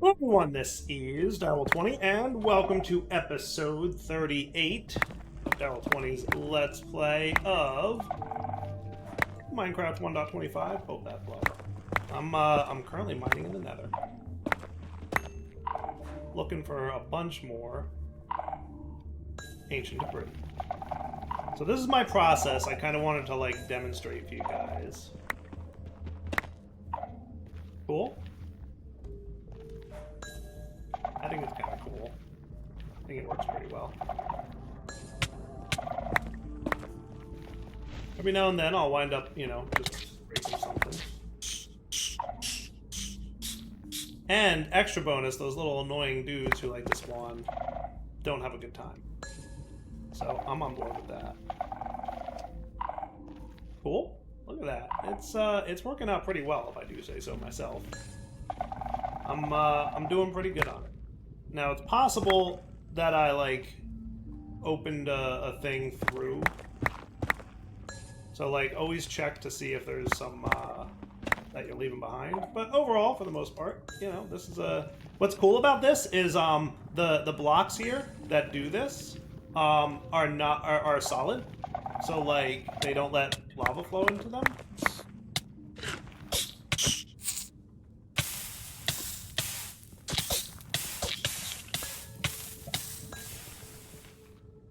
Hello everyone, this is Daryl20, and welcome to episode 38 of Daryl20's Let's Play of Minecraft 1.25. Hope that flow. I'm currently mining in the Nether, looking for a bunch more ancient debris. So this is my process. I kind of wanted to like demonstrate for you guys. Cool. I think it's kind of cool. I think it works pretty well. Every now and then I'll wind up, you know, just breaking something. And extra bonus, those little annoying dudes who like to spawn don't have a good time. So I'm on board with that. Cool. Look at that. It's working out pretty well, if I do say so myself. I'm doing pretty good on it. Now, it's possible that I, like, opened a thing through. So, like, always check to see if there's some, that you're leaving behind. But overall, for the most part, you know, this is a... What's cool about this is, the blocks here that do this, are solid. So, like, they don't let lava flow into them.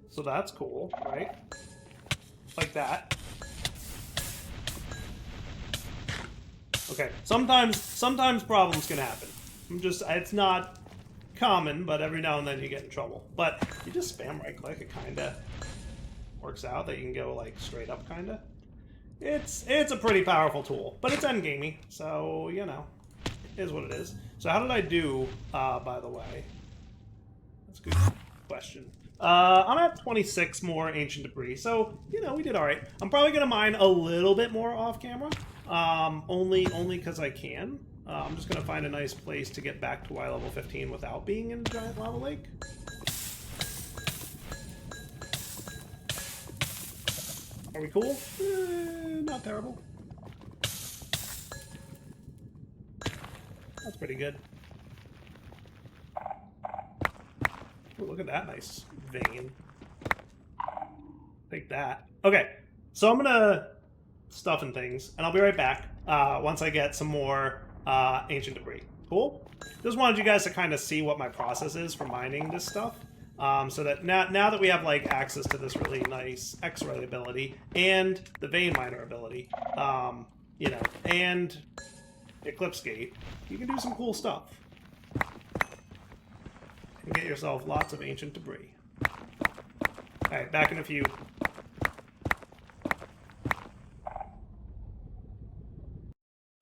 So that's cool, right? Like that. Okay, sometimes problems can happen. It's not common, but every now and then you get in trouble. But you just spam right click, it kinda works out that you can go like straight up kinda. It's a pretty powerful tool, but it's endgamey, so you know, it is what it is. So how did I do, by the way? That's a good question. I'm at 26 more ancient debris, so, you know, we did alright. I'm probably going to mine a little bit more off camera, only because I can. I'm just going to find a nice place to get back to Y level 15 without being in a giant lava lake. Are we cool? Not terrible. That's pretty good. Ooh, look at that nice vein. Take that. Okay, so I'm gonna stuff in things, and I'll be right back once I get some more ancient debris. Cool? Just wanted you guys to kind of see what my process is for mining this stuff. So that now that we have like access to this really nice X-ray ability and the vein miner ability, you know, and Eclipse Gate, you can do some cool stuff. And get yourself lots of ancient debris. Alright, back in a few.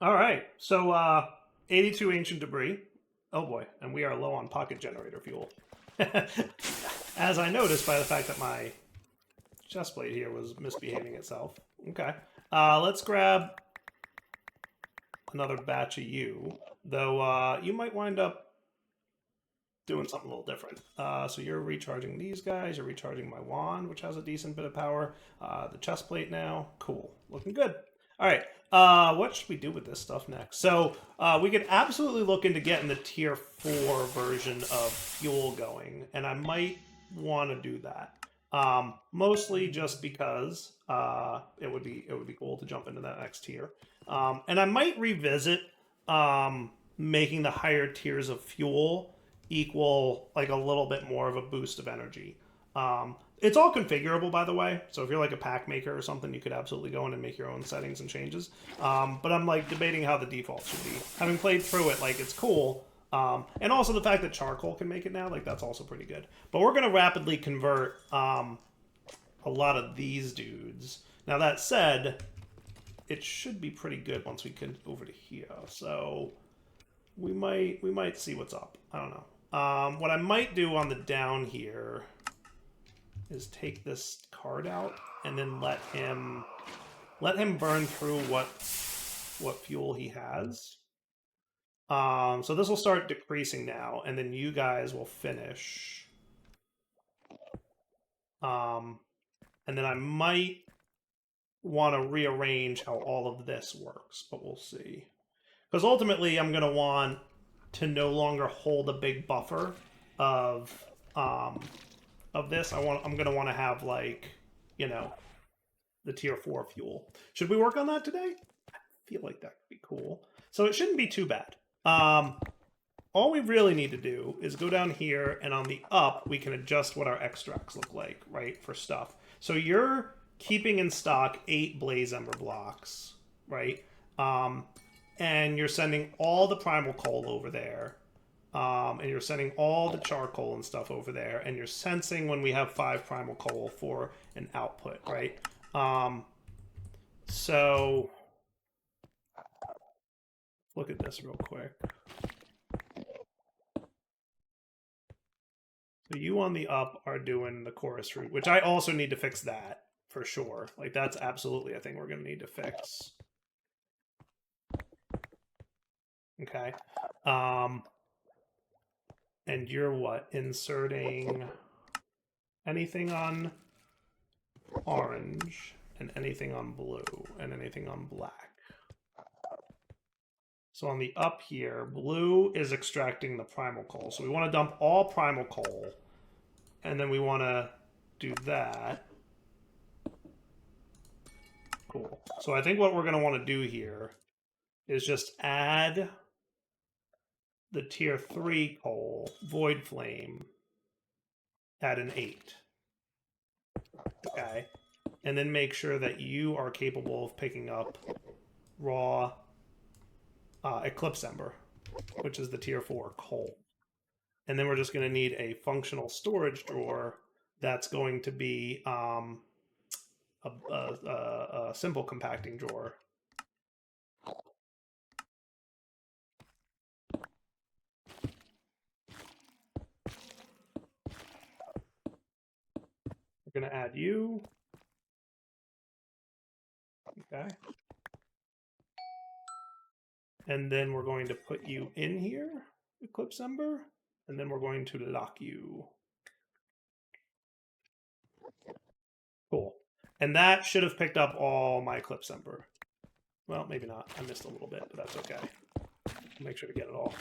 Alright, so 82 ancient debris. Oh boy, and we are low on pocket generator fuel. As I noticed by the fact that my chest plate here was misbehaving itself. Okay, let's grab another batch of you. Though you might wind up doing something a little different. So you're recharging these guys, you're recharging my wand, which has a decent bit of power. The chest plate now, cool. Looking good. All right, what should we do with this stuff next? So we could absolutely look into getting the tier 4 version of fuel going, and I might want to do that. Mostly just because it would be cool to jump into that next tier. And I might revisit making the higher tiers of fuel equal like a little bit more of a boost of energy. It's all configurable, by the way, so if you're like a pack maker or something, you could absolutely go in and make your own settings and changes. But I'm like debating how the default should be. Having played through it, like it's cool. And also the fact that charcoal can make it now, like that's also pretty good. But we're going to rapidly convert a lot of these dudes. Now that said, it should be pretty good once we get over to here. So we might see what's up. I don't know. What I might do on the down here is take this card out and then let him burn through what fuel he has. So this will start decreasing now, and then you guys will finish. And then I might want to rearrange how all of this works, but we'll see. Because ultimately, I'm going to want to no longer hold a big buffer of this. I'm gonna want to have, like, you know, the tier 4 fuel. Should we work on that today? I feel like that could be cool. So it shouldn't be too bad. All we really need to do is go down here, and on the up, we can adjust what our extracts look like, right, for stuff. So you're keeping in stock 8 Blaze Ember blocks, right? And you're sending all the primal coal over there. And you're sending all the charcoal and stuff over there. And you're sensing when we have 5 primal coal for an output, right? So look at this real quick. So you on the up are doing the chorus route, which I also need to fix that for sure. Like, that's absolutely a thing we're going to need to fix. Okay. And you're what? Inserting anything on orange and anything on blue and anything on black. So on the up here, blue is extracting the primal coal. So we want to dump all primal coal, and then we want to do that. Cool. So I think what we're going to want to do here is just add the tier 3 coal, Void Flame, at an 8. Okay. And then make sure that you are capable of picking up raw Eclipse Ember, which is the tier 4 coal. And then we're just going to need a functional storage drawer that's going to be a simple compacting drawer. We're going to add you. Okay. And then we're going to put you in here, Eclipse Ember, and then we're going to lock you. Cool. And that should have picked up all my Eclipse Ember. Well, maybe not. I missed a little bit, but that's okay. I'll make sure to get it all.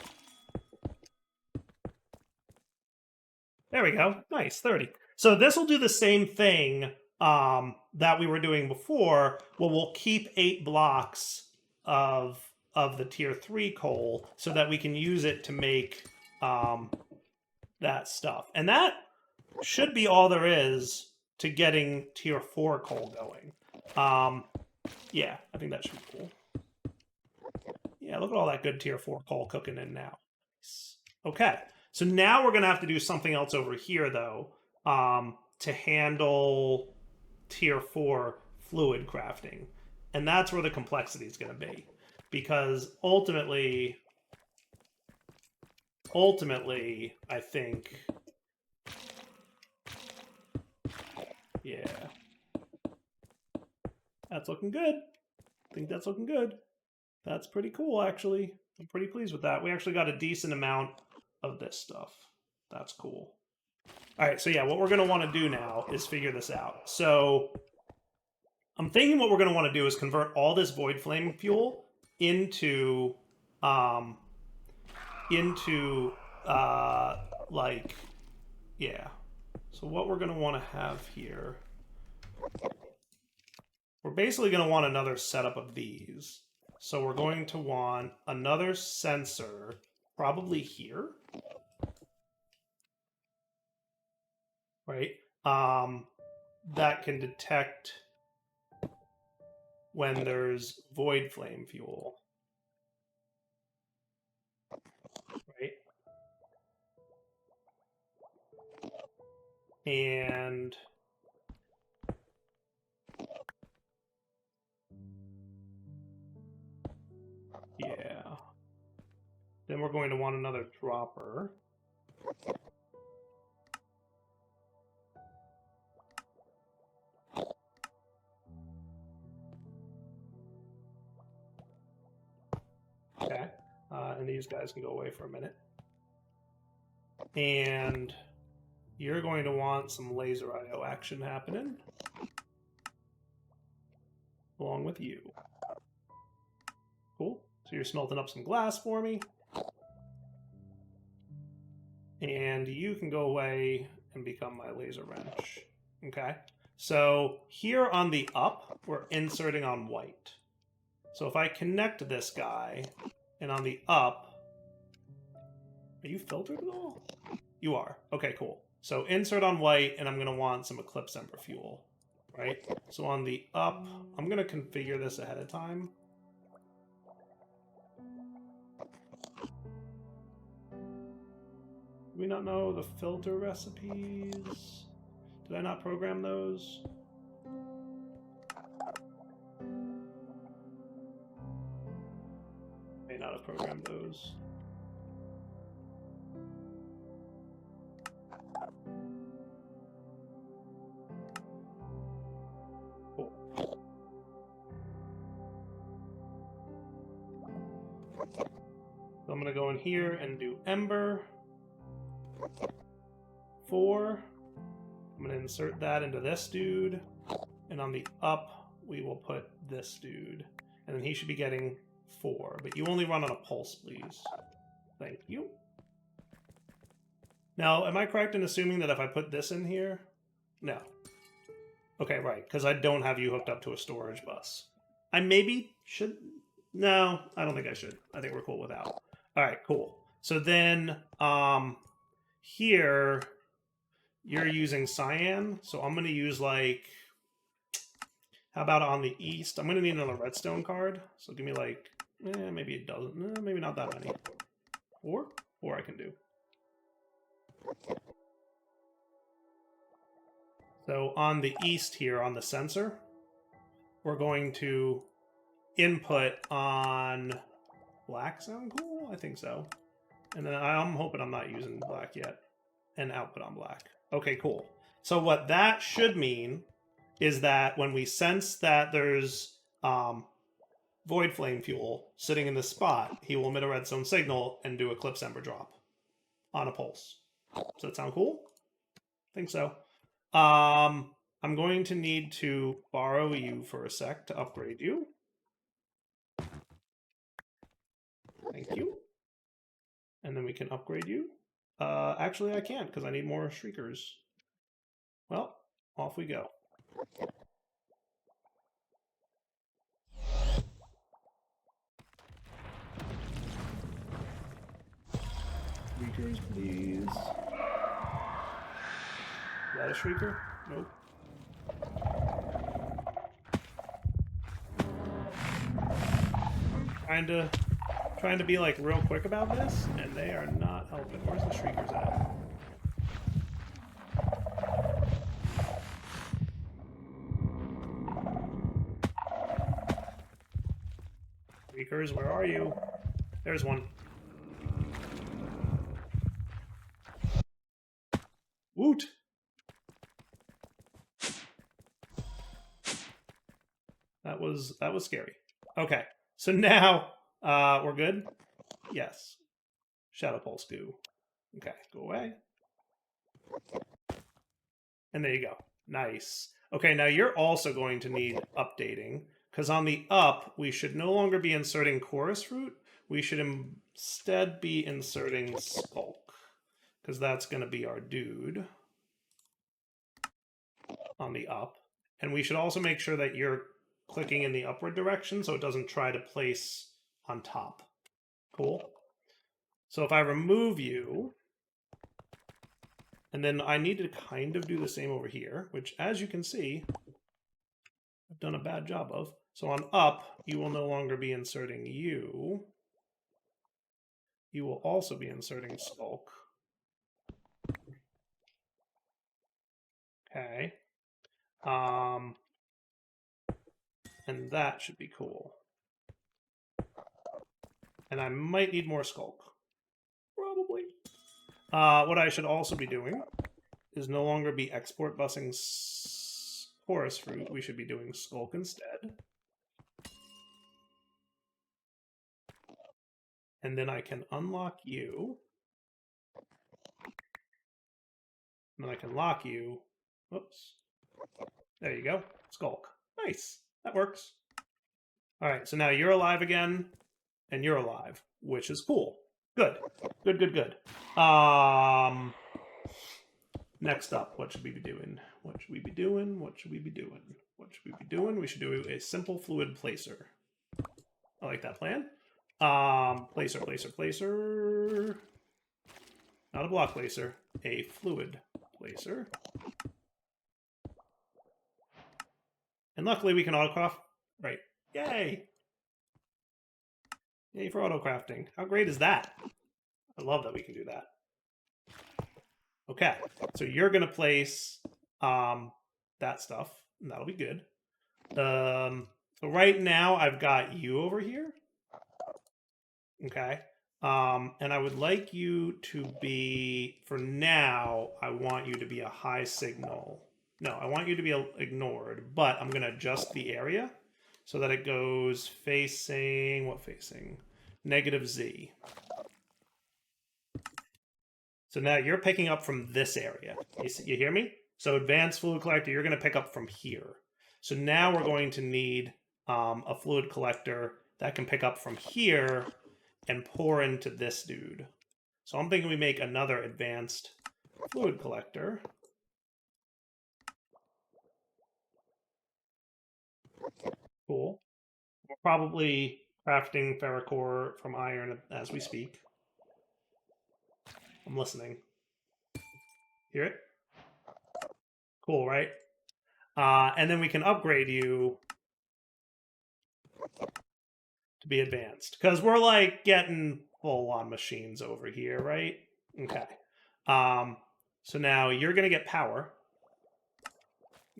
There we go. Nice, 30. So this will do the same thing that we were doing before, where we'll keep 8 blocks of the tier 3 coal so that we can use it to make that stuff. And that should be all there is to getting tier 4 coal going. Yeah, I think that should be cool. Yeah, look at all that good tier 4 coal cooking in now. Okay, so now we're going to have to do something else over here, though, to handle tier 4 fluid crafting. And that's where the complexity is going to be. Because ultimately, I think, yeah, that's looking good. I think that's looking good. That's pretty cool, actually. I'm pretty pleased with that. We actually got a decent amount of this stuff. That's cool. All right, so yeah, what we're going to want to do now is figure this out. So I'm thinking what we're going to want to do is convert all this Void Flame fuel into like, yeah. So what we're going to want to have here, we're basically going to want another setup of these. So we're going to want another sensor, probably here, right? That can detect when there's Void Flame fuel, right? And yeah, then we're going to want another dropper. Okay, and these guys can go away for a minute. And you're going to want some laser IO action happening along with you. Cool. So you're smelting up some glass for me. And you can go away and become my laser wrench. Okay. So here on the up, we're inserting on white. So if I connect this guy, and on the up, are you filtered at all? You are. Okay, cool. So insert on white, and I'm going to want some Eclipse Ember fuel, right? So on the up, I'm going to configure this ahead of time. Do we not know the filter recipes? Did I not program those? May not have programmed those. Cool. So I'm going to go in here and do Ember. 4. I'm going to insert that into this dude. And on the up, we will put this dude. And then he should be getting 4. But you only run on a pulse, please. Thank you. Now, am I correct in assuming that if I put this in here? No. Okay, right, because I don't have you hooked up to a storage bus. I maybe should... No, I don't think I should. I think we're cool without. All right, cool. So then, here, you're using cyan. So I'm going to use, like... How about on the east? I'm going to need another redstone card. So give me, like... maybe it doesn't. Maybe not that many. 4? 4 I can do. So on the east here, on the sensor, we're going to input on black. Sound cool? I think so. And then I'm hoping I'm not using black yet. And output on black. Okay, cool. So what that should mean is that when we sense that there's void flame fuel sitting in this spot, he will emit a redstone signal and do Eclipse Ember drop on a pulse. Does that sound cool? I think so. I'm going to need to borrow you for a sec to upgrade you. Thank you. And then we can upgrade you. Actually, I can't because I need more shriekers. Well, off we go. Shriekers, please. Is that a shrieker? Nope. Trying to be like real quick about this, and they are not helping. Where's the shriekers at? Shriekers, where are you? There's one. Woot! That was scary. Okay, so now we're good. Yes. Shadow Pulse goo. Okay, go away. And there you go. Nice. Okay, now you're also going to need updating, because on the up, we should no longer be inserting chorus fruit. We should instead be inserting skulk, because that's going to be our dude on the up. And we should also make sure that you're clicking in the upward direction so it doesn't try to place on top. Cool. So if I remove you, and then I need to kind of do the same over here, which, as you can see, I've done a bad job of. So on up, you will no longer be inserting you. You will also be inserting skulk. Okay. And that should be cool. And I might need more skulk. Probably. What I should also be doing is no longer be export busing chorus fruit. We should be doing skulk instead. And then I can unlock you. And then I can lock you. Whoops. There you go. Skulk. Nice. That works. All right, so now you're alive again, and you're alive, which is cool. Good. Good, good, good. Next up, what should we be doing? What should we be doing? What should we be doing? What should we be doing? We should do a simple fluid placer. I like that plan. Placer, placer, placer. Not a block placer, a fluid placer. And luckily we can autocraft. Right. Yay! Yay for autocrafting. How great is that? I love that we can do that. Okay, so you're going to place that stuff, and that'll be good. So right now I've got you over here. Okay. And I would like you to be, for now, I want you to be a high signal. No, I want you to be ignored, but I'm going to adjust the area so that it goes facing, what facing? Negative Z. So now you're picking up from this area. You hear me? So advanced fluid collector, you're going to pick up from here. So now we're going to need a fluid collector that can pick up from here and pour into this dude. So I'm thinking we make another advanced fluid collector. Cool. We're probably crafting ferrocore from iron as we speak. I'm listening. Hear it? Cool, right? And then we can upgrade you to be advanced. Because we're like getting full-on machines over here, right? Okay. So now you're going to get power.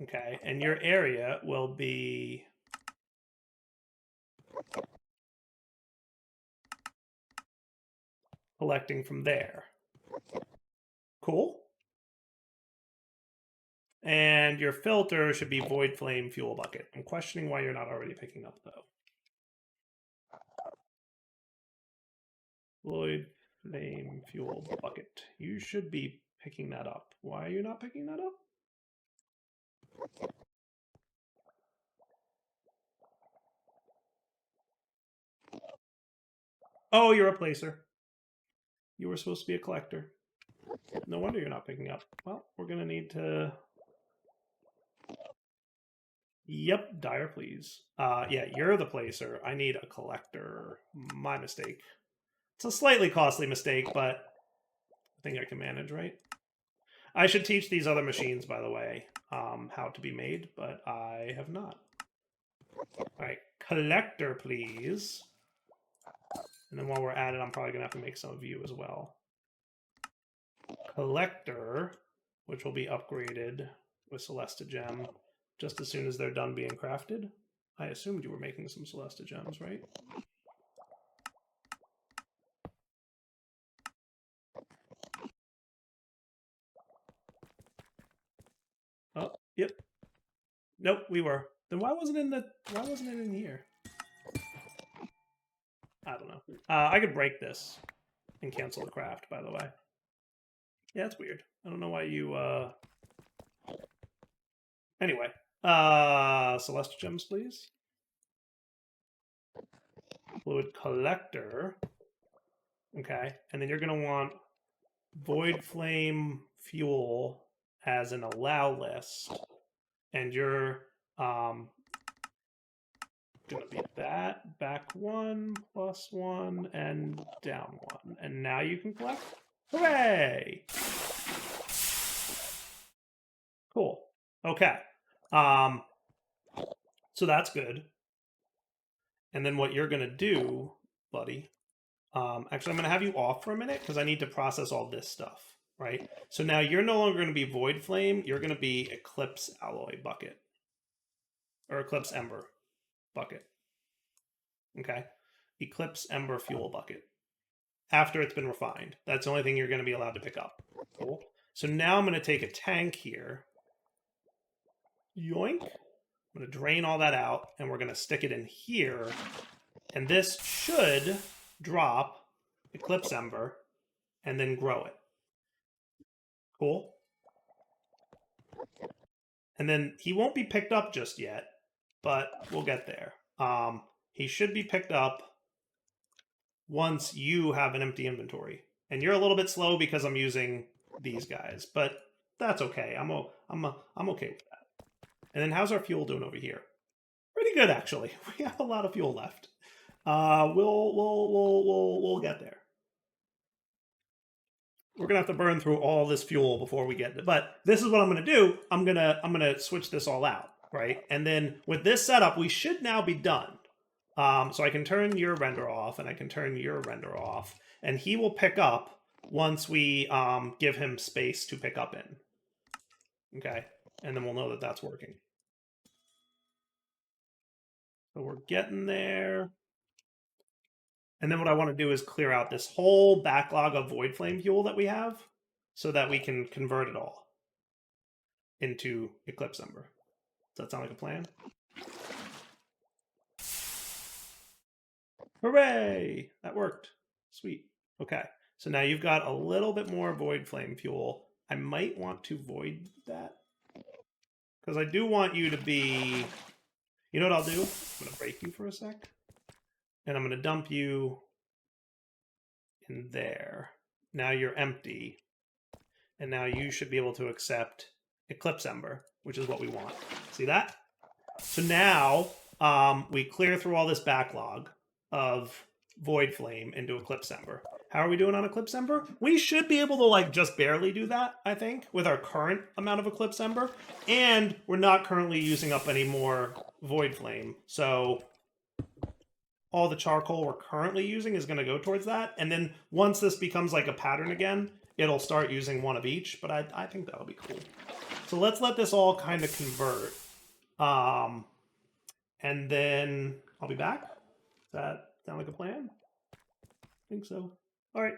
Okay. And your area will be... collecting from there. Cool. And your filter should be void flame fuel bucket. I'm questioning why you're not already picking up, though. Void flame fuel bucket. You should be picking that up. Why are you not picking that up? Oh, you're a placer. You were supposed to be a collector. No wonder you're not picking up. Well, we're going to need to... Yep, Dyer, please. Yeah, you're the placer. I need a collector. My mistake. It's a slightly costly mistake, but I think I can manage, right? I should teach these other machines, by the way, how to be made, but I have not. All right, collector, please. And then while we're at it, I'm probably going to have to make some of you as well. Collector, which will be upgraded with Celesta Gem just as soon as they're done being crafted. I assumed you were making some Celesta Gems, right? Oh, yep. Nope, we were. Then why wasn't it in here? I don't know. I could break this and cancel the craft, by the way. Yeah, that's weird. I don't know why you Anyway. Celesta Gems, please. Fluid collector. Okay. And then you're gonna want void flame fuel as an allow list. And you're gonna be that, back 1, +1, and down 1. And now you can collect. Hooray! Cool. Okay. So that's good. And then what you're gonna do, buddy, actually I'm gonna have you off for a minute because I need to process all this stuff, right? So now you're no longer gonna be void flame, you're gonna be eclipse alloy bucket. Or eclipse ember bucket. Okay? Eclipse ember fuel bucket. After it's been refined. That's the only thing you're going to be allowed to pick up. Cool. So now I'm going to take a tank here. Yoink. I'm going to drain all that out, and we're going to stick it in here. And this should drop Eclipse Ember and then grow it. Cool. And then he won't be picked up just yet, but we'll get there. He should be picked up once you have an empty inventory. And you're a little bit slow because I'm using these guys, but that's okay. I'm okay with that. And then how's our fuel doing over here? Pretty good, actually. We have a lot of fuel left. We'll get there. We're gonna have to burn through all this fuel before we get it. But this is what I'm gonna do. I'm gonna switch this all out, right? And then with this setup, we should now be done. So I can turn your render off, and I can turn your render off, and he will pick up once we give him space to pick up in. Okay, and then we'll know that that's working. So we're getting there. And then what I want to do is clear out this whole backlog of void flame fuel that we have so that we can convert it all into Eclipse Ember. Does that sound like a plan? Hooray! That worked. Sweet. Okay. So now you've got a little bit more void flame fuel. I might want to void that because I do want you to be... You know what I'll do? I'm going to break you for a sec. And I'm going to dump you in there. Now you're empty. And now you should be able to accept Eclipse Ember, which is what we want. See that? So now we clear through all this backlog of Void Flame into Eclipse Ember. How are we doing on Eclipse Ember? We should be able to like just barely do that, I think, with our current amount of Eclipse Ember. And we're not currently using up any more Void Flame. So all the charcoal we're currently using is going to go towards that. And then once this becomes like a pattern again, it'll start using one of each. But I think that'll be cool. So let's let this all kind of convert. And then I'll be back. Does that sound like a plan? I think so. All right.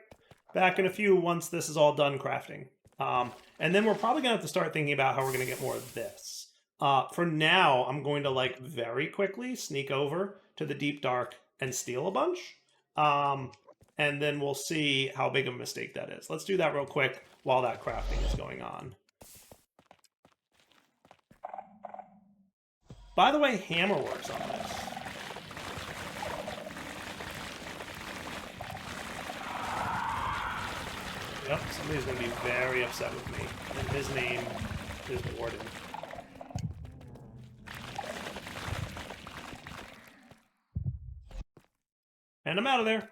Back in a few once this is all done crafting. And then we're probably going to have to start thinking about how we're going to get more of this. For now, I'm going to like very quickly sneak over to the Deep Dark and steal a bunch. And then we'll see how big of a mistake that is. Let's do that real quick while that crafting is going on. By the way, hammer works on this. Yep, somebody's going to be very upset with me. And his name is Warden. And I'm out of there.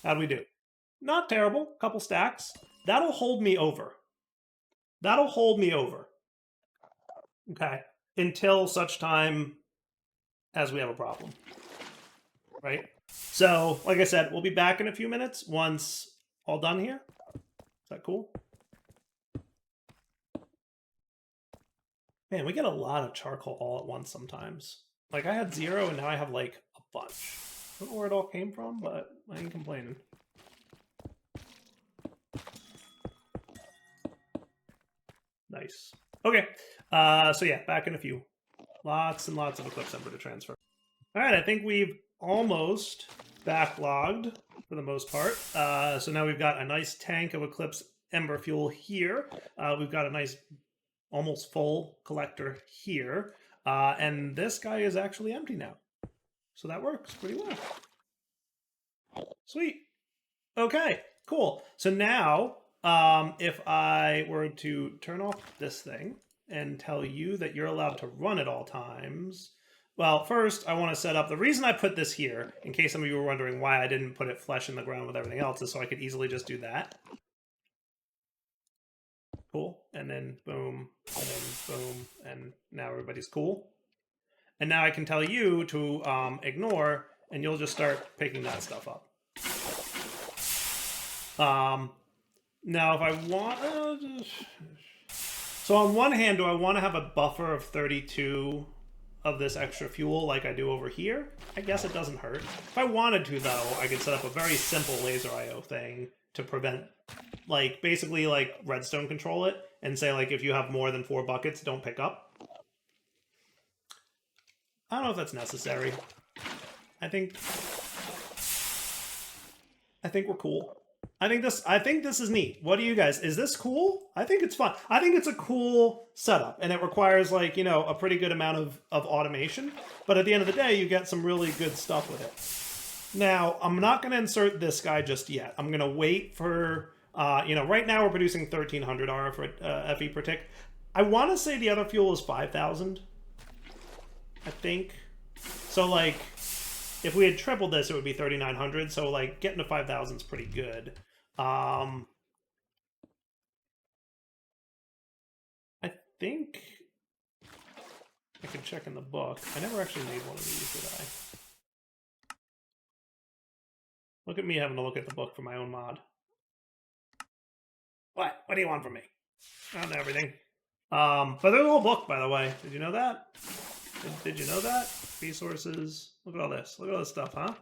How'd we do? Not terrible. Couple stacks. That'll hold me over. That'll hold me over. Okay. Until such time as we have a problem. Right? So, like I said, we'll be back in a few minutes once all done here. Is that cool? Man, we get a lot of charcoal all at once sometimes. Like, I had 0, and now I have, like, a bunch. I don't know where it all came from, but I ain't complaining. Nice. Okay. So, yeah, back in a few. Lots and lots of Eclipse Ember to transfer. All right, I think we've almost backlogged for the most part. So now we've got a nice tank of Eclipse Ember fuel here. We've got a nice almost full collector here. And this guy is actually empty now. So that works pretty well. Sweet. Okay, cool. So now, if I were to turn off this thing and tell you that you're allowed to run at all times... Well, first, I want to set up... The reason I put this here, in case some of you were wondering why I didn't put it flush in the ground with everything else, is so I could easily just do that. Cool. And then boom, and then boom, and now everybody's cool. And now I can tell you to ignore, and you'll just start picking that stuff up. Now, if I want... So on one hand, do I want to have a buffer of 32... of this extra fuel like I do over here? I guess it doesn't hurt. If I wanted to, though, I could set up a very simple laser IO thing to prevent, like, basically, like, redstone control it, and say, like, if you have more than 4 buckets, don't pick up. I don't know if that's necessary. I think we're cool. I think this is neat. What do you guys? Is this cool? I think it's fun. I think it's a cool setup, and it requires like a pretty good amount of automation. But at the end of the day, you get some really good stuff with it. Now, I'm not going to insert this guy just yet. I'm going to wait for right now we're producing 1,300 R for FE per tick. I want to say the other fuel is 5,000. I think. So like, if we had tripled this, it would be 3,900. So like, getting to 5,000 is pretty good. I think I could check in the book. I never actually made one of these, did I? Look at me having to look at the book for my own mod. What? What do you want from me? I don't know everything. But there's a whole book, by the way. Did you know that? Did you know that? Resources. Look at all this. Look at all this stuff, huh?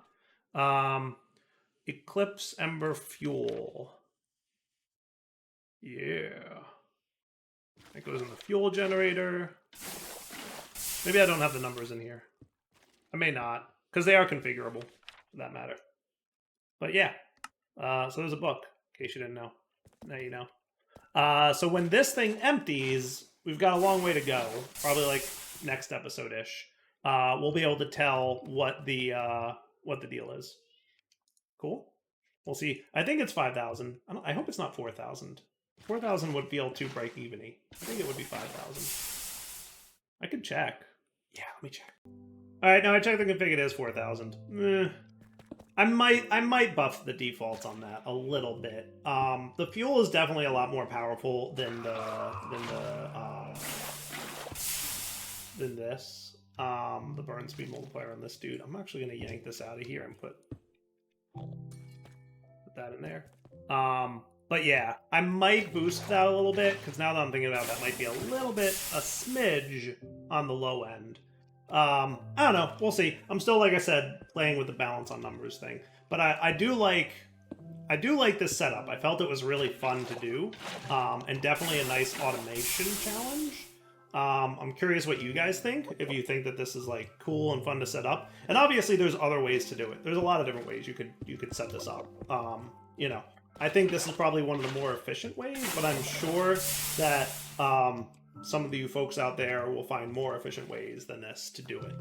Eclipse Ember Fuel. Yeah. That goes in the fuel generator. Maybe I don't have the numbers in here. I may not, because they are configurable, for that matter. But yeah. So there's a book, in case you didn't know. Now you know. So when this thing empties, we've got a long way to go. Probably like next episode-ish. We'll be able to tell what the deal is. Cool. We'll see. I think it's 5,000. I hope it's not 4,000. 4,000 would feel too break-even-y. I think it would be 5,000. I could check. Yeah, let me check. All right, now I checked the config. It is 4,000. I might buff the defaults on that a little bit. The fuel is definitely a lot more powerful than this. The burn speed multiplier on this dude. I'm actually gonna yank this out of here and put that in there. But yeah, I might boost that a little bit, because now that I'm thinking about it, that might be a little bit, a smidge on the low end. I don't know. We'll see. I'm still, like I said, playing with the balance on numbers thing. But I do like this setup. I felt it was really fun to do, and definitely a nice automation challenge. I'm curious what you guys think, if you think that this is like cool and fun to set up. And obviously there's other ways to do it. There's a lot of different ways you could set this up. I think this is probably one of the more efficient ways, but I'm sure that some of you folks out there will find more efficient ways than this to do it.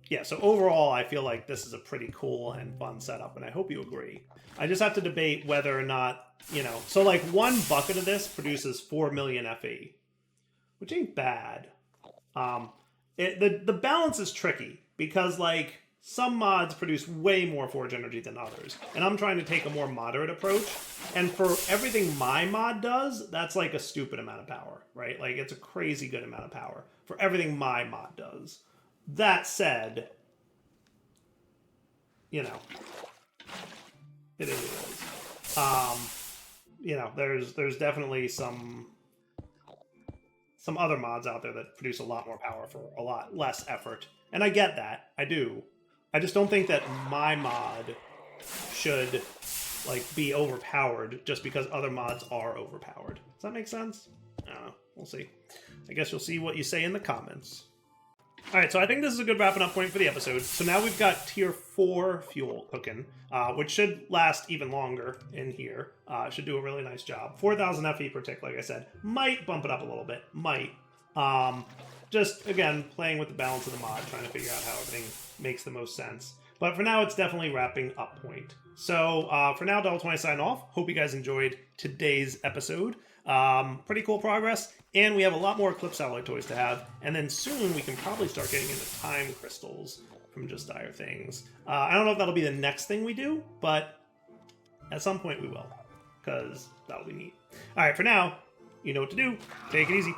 Yeah, so overall, I feel like this is a pretty cool and fun setup, and I hope you agree. I just have to debate whether or not, so like one bucket of this produces 4 million FE, which ain't bad. The balance is tricky, because like some mods produce way more forge energy than others, and I'm trying to take a more moderate approach. And for everything my mod does, that's like a stupid amount of power, right? Like it's a crazy good amount of power for everything my mod does. That said, it is what it is. There's definitely some other mods out there that produce a lot more power for a lot less effort, and I get that. I do. I just don't think that my mod should like be overpowered just because other mods are overpowered. Does that make sense? I don't know. We'll see. I guess you'll see what you say in the comments. Alright, so I think this is a good wrapping up point for the episode. So now we've got tier 4 fuel cooking, which should last even longer in here. Should do a really nice job. 4,000 FE per tick, like I said. Might bump it up a little bit. Might. Just, again, playing with the balance of the mod, trying to figure out how everything makes the most sense. But for now, it's definitely wrapping up point. So for now, Double20 sign off. Hope you guys enjoyed today's episode. Pretty cool progress. And we have a lot more Eclipse Alloy toys to have. And then soon we can probably start getting into time crystals from Just Dire Things. I don't know if that'll be the next thing we do, but at some point we will. Because that'll be neat. Alright, for now, you know what to do. Take it easy.